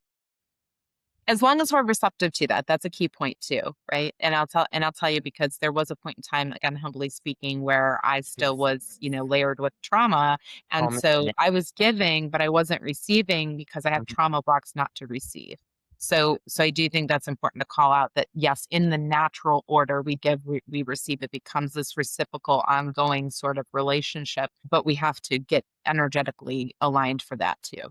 As long as we're receptive to that, that's a key point too, right? And I'll tell you because there was a point in time, again, humbly speaking, where I still was, layered with trauma. call And me so yeah. I was giving, but I wasn't receiving because I have Mhm, trauma blocks not to receive. So I do think that's important to call out that yes, in the natural order, we give, we receive. It becomes this reciprocal, ongoing sort of relationship, but we have to get energetically aligned for that too.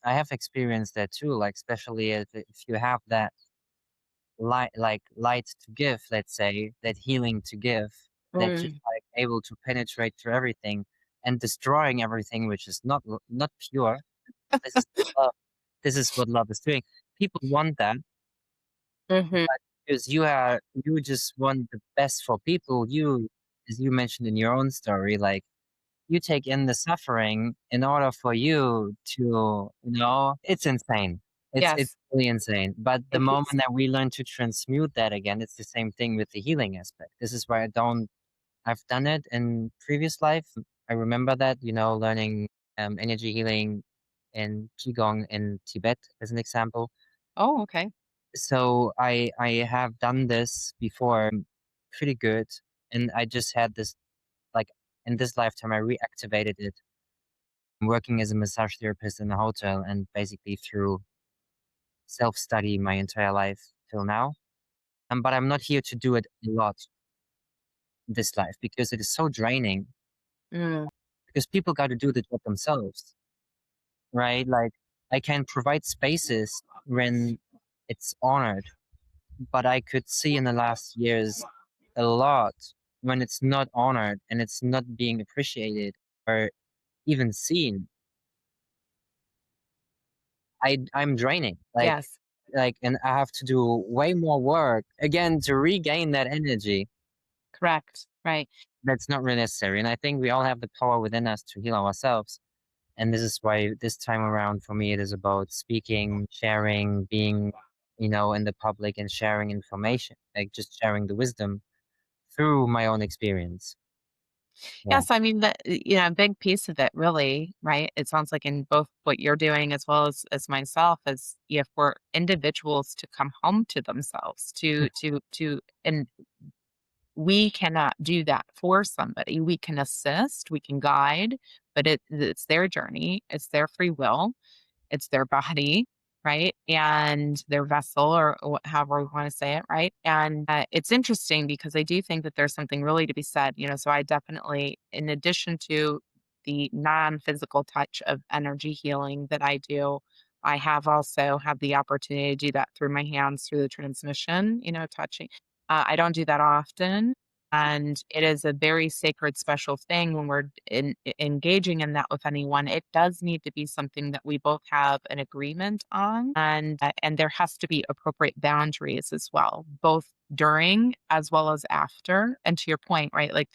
I have experienced that too, like, especially if you have that light to give, let's say, that healing to give, that just, Mm. like, able to penetrate through everything and destroying everything which is not pure. This is love. This is what love is doing. People want that, Hmm. but because you just want the best for people, as you mentioned in your own story, like, you take in the suffering in order for you to, it's insane. It's Yes. really insane. But the It moment keeps. that we learn to transmute that again, it's the same thing with the healing aspect. This is why I've done it in previous life. I remember that, learning energy healing and Qigong in Tibet as an example. Oh, okay. So I have done this before, pretty good, and I just had this, like, in this lifetime I reactivated it working as a massage therapist in a hotel and basically through self-study my entire life till now. But I'm not here to do it a lot this life because it is so draining Mm, because people got to do the job themselves, right? Like, I can provide spaces when it's honored, but I could see in the last years a lot when it's not honored and it's not being appreciated or even seen. I'm draining. yes, And I have to do way more work again to regain that energy correct. Right. that's not really necessary. And I think we all have the power within us to heal ourselves. And this is why this time around for me it is about speaking, sharing, being, in the public and sharing information, like just sharing the wisdom through my own experience. Yeah. Yes, I mean that a big piece of it really, right? It sounds like in both what you're doing as well as myself is if we're individuals to come home to themselves, and we cannot do that for somebody. We can assist, we can guide, but it's their journey, it's their free will. It's their body, right? And their vessel or however we want to say it, right? And it's interesting because I do think that there's something really to be said, so I definitely, in addition to the non-physical touch of energy healing that I do, I have also had the opportunity to do that through my hands, through the transmission, touching. I don't do that often. And it is a very sacred, special thing when we're engaging in that with anyone. It does need to be something that we both have an agreement on, and there has to be appropriate boundaries as well, both during as well as after. And to your point, right? Like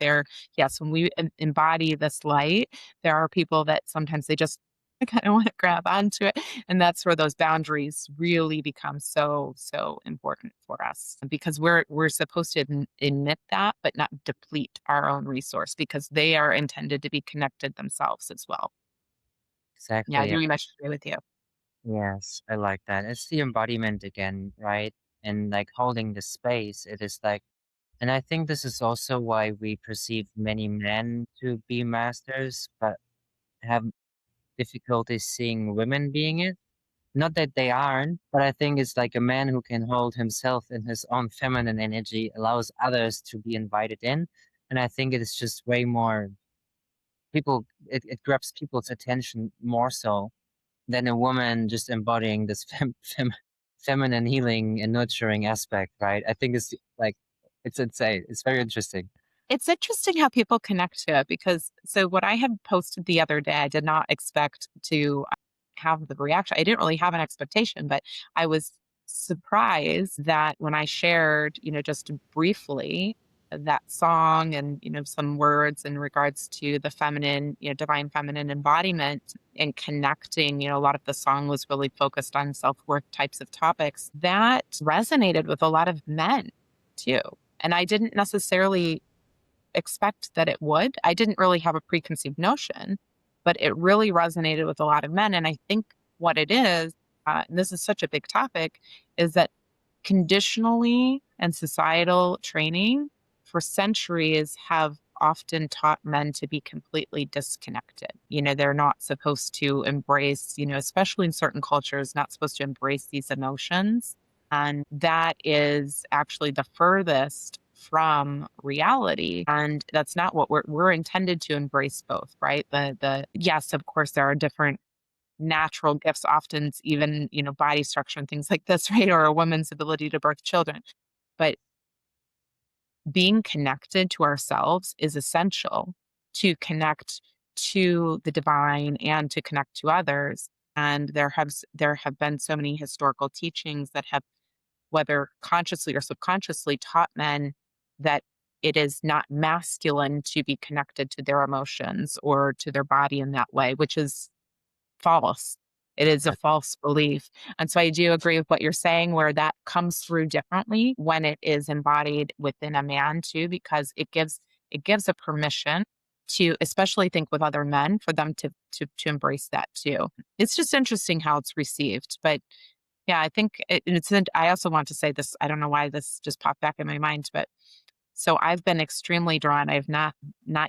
yes, when we embody this light, there are people that sometimes they just kind of want to grab onto it, and that's where those boundaries really become so, so important for us because we're supposed to emit that, but not deplete our own resource because they are intended to be connected themselves as well. Yeah, I Exactly. very much agree with you. Yes, I like that. It's the embodiment again, right? And like holding the space, it is like, and I think this is also why we perceive many men to be masters, but have difficulty seeing women being it. Not that they aren't, but I think it's like a man who can hold himself in his own feminine energy allows others to be invited in. And I think it is just way more it grabs people's attention more so than a woman just embodying this feminine healing and nurturing aspect, right? I think it's like, it's insane. It's very interesting. It's interesting how people connect to it because so what I had posted the other day, I did not expect to have the reaction. I didn't really have an expectation, but I was surprised that when I shared, just briefly that song and, some words in regards to the feminine, divine feminine embodiment and connecting, a lot of the song was really focused on self-worth types of topics. That resonated with a lot of men too. And I didn't necessarily expect that it would. I didn't really have a preconceived notion, but it really resonated with a lot of men. And I think what it is, and this is such a big topic, is that conditionally and societal training for centuries have often taught men to be completely disconnected. They're not supposed to embrace, especially in certain cultures, not supposed to embrace these emotions. And that is actually the furthest from reality. And that's not what we're intended to embrace both, right? The yes, of course, there are different natural gifts, often even, body structure and things like this, right? Or a woman's ability to birth children. But being connected to ourselves is essential to connect to the divine and to connect to others. And there have been so many historical teachings that have, whether consciously or subconsciously, taught men that it is not masculine to be connected to their emotions or to their body in that way, which is false. It is a false belief. And so I do agree with what you're saying, where that comes through differently when it is embodied within a man too, because it gives a permission to, especially think with other men, for them to embrace that too. It's just interesting how it's received. But yeah, I think I also want to say this. I don't know why this just popped back in my mind, but so I've been extremely drawn. I've not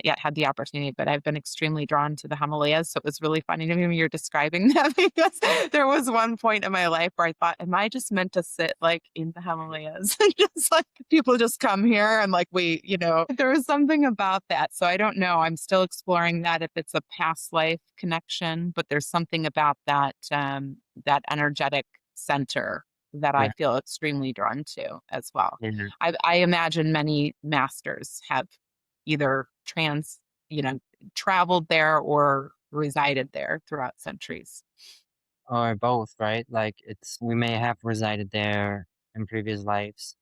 yet had the opportunity, but I've been extremely drawn to the Himalayas. So it was really funny to me when you're describing that because there was one point in my life where I thought, am I just meant to sit like in the Himalayas? Just like people just come here and like there was something about that. So I don't know. I'm still exploring that if it's a past life connection, but there's something about that energetic center that I Yeah. feel extremely drawn to as well. Yeah. I imagine many masters have either traveled there or resided there throughout centuries. Or both, right? Like we may have resided there in previous lives,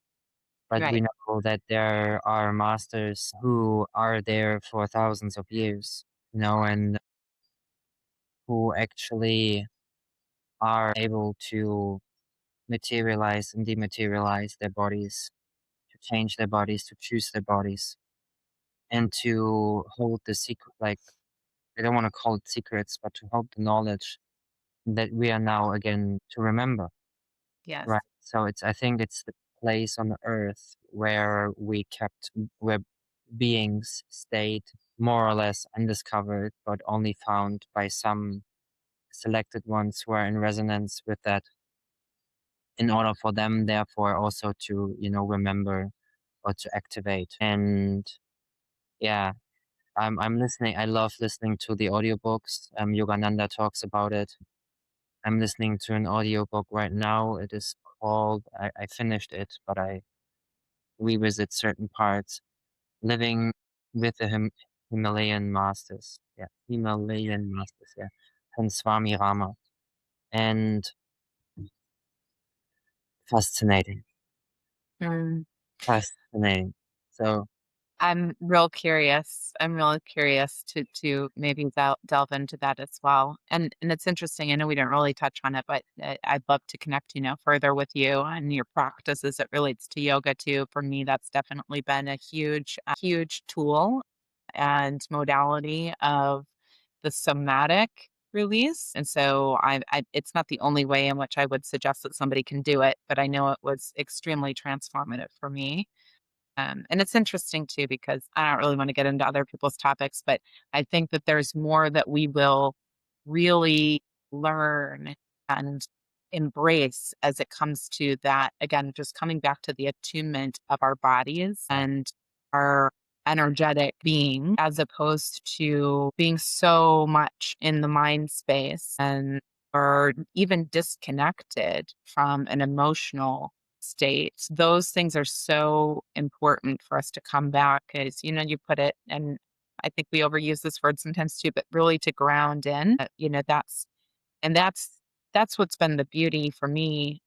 but we Right. know that there are masters who are there for thousands of years, and who actually are able to materialize and dematerialize their bodies, to change their bodies, to choose their bodies, and to hold the secret, like, I don't want to call it secrets, but to hold the knowledge that we are now again to remember, Yes. right? So I think it's the place on the earth where beings stayed more or less undiscovered, but only found by some selected ones who are in resonance with that, in order for them, therefore, also to, remember or to activate. And yeah, I'm listening. I love listening to the audiobooks. Yogananda talks about it. I'm listening to an audiobook right now. It is called, I finished it, but I revisit certain parts. Living with the Himalayan Masters. Yeah, Himalayan Masters. Yeah, and Swami Rama. And fascinating, Mm. fascinating. So I'm really curious to maybe delve into that as well. And it's interesting. I know we didn't really touch on it, but I'd love to connect, further with you and your practice as it relates to yoga too. For me, that's definitely been a huge tool and modality of the somatic release. And so it's not the only way in which I would suggest that somebody can do it, but I know it was extremely transformative for me. And it's interesting too, because I don't really want to get into other people's topics, but I think that there's more that we will really learn and embrace as it comes to that. Again, just coming back to the attunement of our bodies and our energetic being, as opposed to being so much in the mind space and or even disconnected from an emotional state. Those things are so important for us to come back as, you put it, and I think we overuse this word sometimes too, but really to ground in, and that's what's been the beauty for me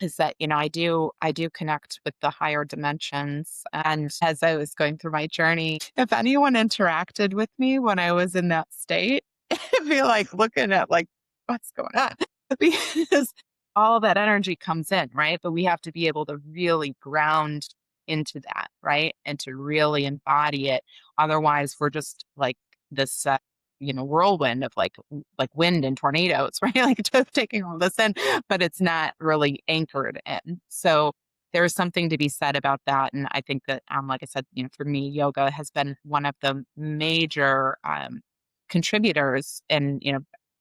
is that, I do connect with the higher dimensions. And as I was going through my journey, if anyone interacted with me when I was in that state, it'd be like looking at like, what's going on? Because all that energy comes in, right? But we have to be able to really ground into that, right? And to really embody it. Otherwise, we're just like this whirlwind of like wind and tornadoes, right? Like just taking all this in, but it's not really anchored in. So there's something to be said about that. And I think that, like I said, for me, yoga has been one of the major contributors and,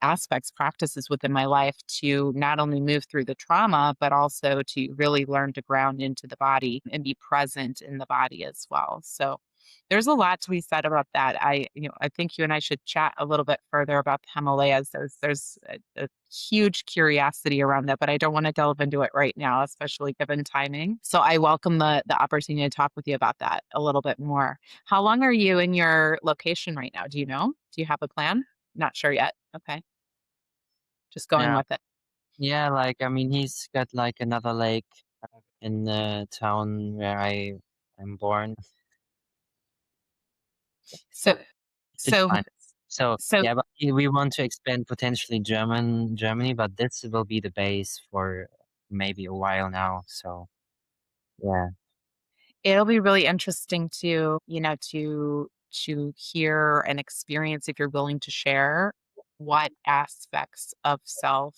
aspects, practices within my life to not only move through the trauma, but also to really learn to ground into the body and be present in the body as well. So there's a lot to be said about that. I think you and I should chat a little bit further about the Himalayas. There's a huge curiosity around that, but I don't want to delve into it right now, especially given timing. So I welcome the opportunity to talk with you about that a little bit more. How long are you in your location right now? Do you know? Do you have a plan? Not sure yet. Okay. Just going Yeah, with it. yeah. Like I mean, he's got like another lake in the town where I'm born. So, It's so, fine. So so yeah, but we want to expand potentially Germany, but this will be the base for maybe a while now. So yeah, it'll be really interesting to hear and experience if you're willing to share what aspects of self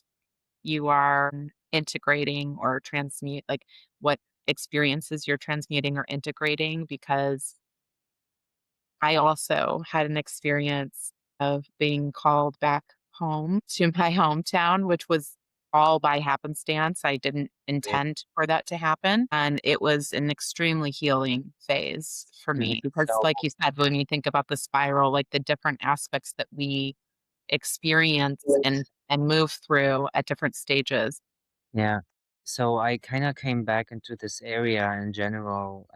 you are integrating or transmute, like what experiences you're transmuting or integrating, because I also had an experience of being called back home to my hometown, which was all by happenstance. I didn't great. intend for that to happen. And it was an extremely healing phase for me because, So like you said, when you think about the spiral, like the different aspects that we experience and move through at different stages. yeah, so I kind of came back into this area in general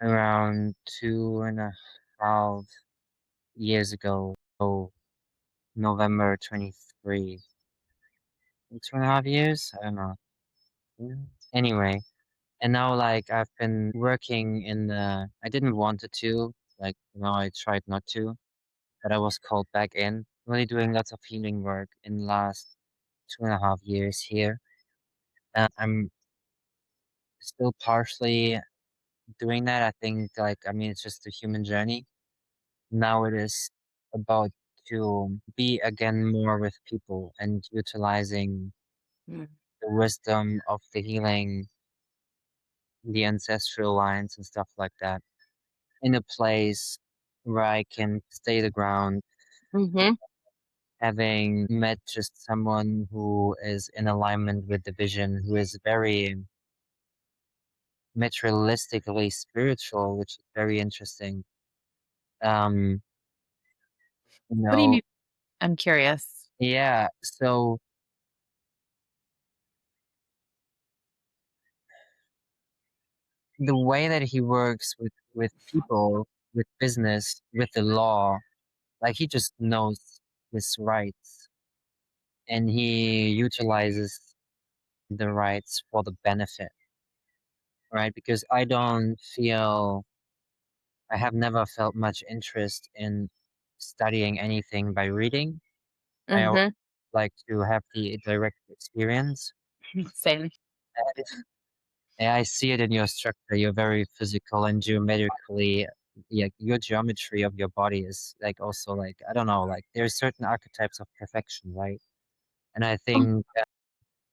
around 2.5 years ago. So November 23, 2.5 years. I don't know. Yeah. Anyway. And now, like, I've been working in I didn't want it to, like, I tried not to, but I was called back in, really doing lots of healing work in the last 2.5 years here. I'm still partially doing that. I think, like, I mean, it's just a human journey. Now it is about to be again more with people and utilizing Mm. the wisdom of the healing, the ancestral lines and stuff like that in a place where I can stay the ground, Hmm. having met just someone who is in alignment with the vision, who is very materialistically spiritual, which is very interesting. Um, you What do you know, mean? I'm curious. yeah, so the way that he works with people, with business, with the law, like he just knows his rights and he utilizes the rights for the benefit, right? Because I have never felt much interest in studying anything by reading. I always Hmm. like to have the direct experience. Same. And I see it in your structure. You're very physical and geometrically, yeah, your geometry of your body is like also like, I don't know, like there's certain archetypes of perfection, right? And I think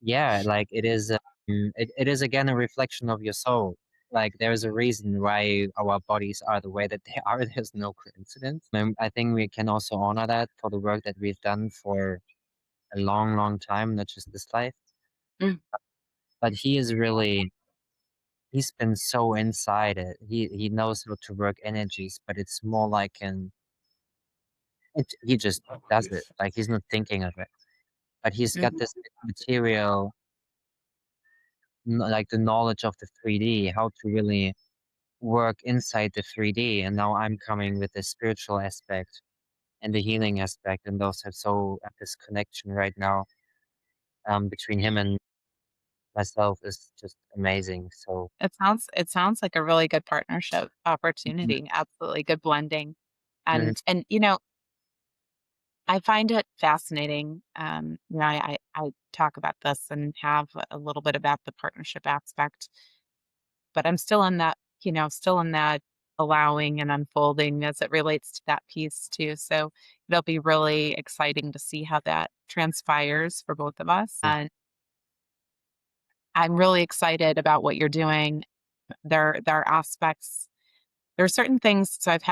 yeah, like it is again a reflection of your soul. Like there's a reason why our bodies are the way that they are. There's no coincidence. And I think we can also honor that for the work that we've done for a long, long time, not just this life. Mm. But he's been so inside it. He knows how to work energies, but it's more like he just does it. Like he's not thinking of it. But he's got Mhm. this material, like the knowledge of the 3D, how to really work inside the 3D, and now I'm coming with the spiritual aspect and the healing aspect, and those have so this connection right now between him and me. myself is just amazing. So It sounds like a really good partnership mhm, opportunity, absolutely good blending. mhm, And I find it fascinating. I talk about this and have a little bit about the partnership aspect, but I'm still in that allowing and unfolding as it relates to that piece too. So it'll be really exciting to see how that transpires for both of us. mm, And I'm really excited about what you're doing. There are aspects there are certain things so I've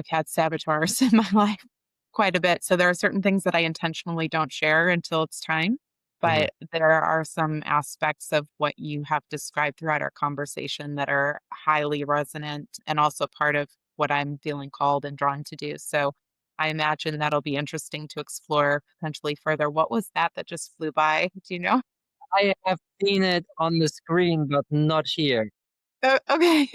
had saboteurs in my life quite a bit, so there are certain things that I intentionally don't share until it's time, mhm, but there are some aspects of what you have described throughout our conversation that are highly resonant and also part of what I'm feeling called and drawn to do, so I imagine that'll be interesting to explore potentially further. What was that just flew by? Do you know? I have seen it on the screen, but not here. Oh, okay.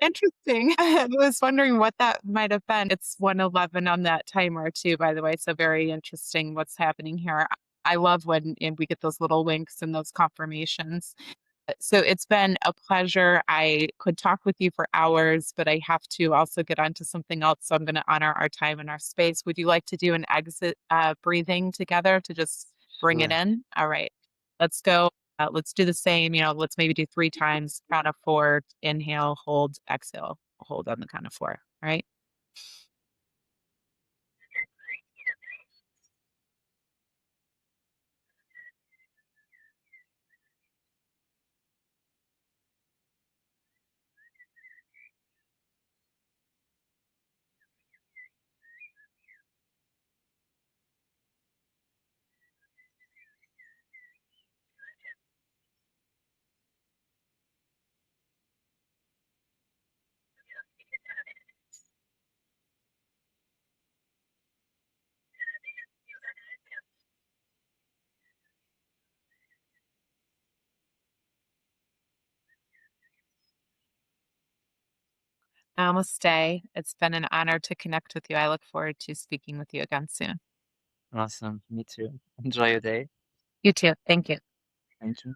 Interesting. I was wondering what that might have been. It's 1:11 on that timer too, by the way, so very interesting what's happening here. I love when and we get those little winks and those confirmations. So it's been a pleasure. I could talk with you for hours, but I have to also get onto something else, so I'm gonna honor our time and our space. Would you like to do an exit, breathing together to just bring it Sure. in? All right. Let's go. Let's do the same, let's maybe do 3 times, count of 4, inhale, hold, exhale. Hold on the count of 4, all right? Namaste. It's been an honor to connect with you. I look forward to speaking with you again soon. Awesome. Me too. Enjoy your day. You too. Thank you. Thank you.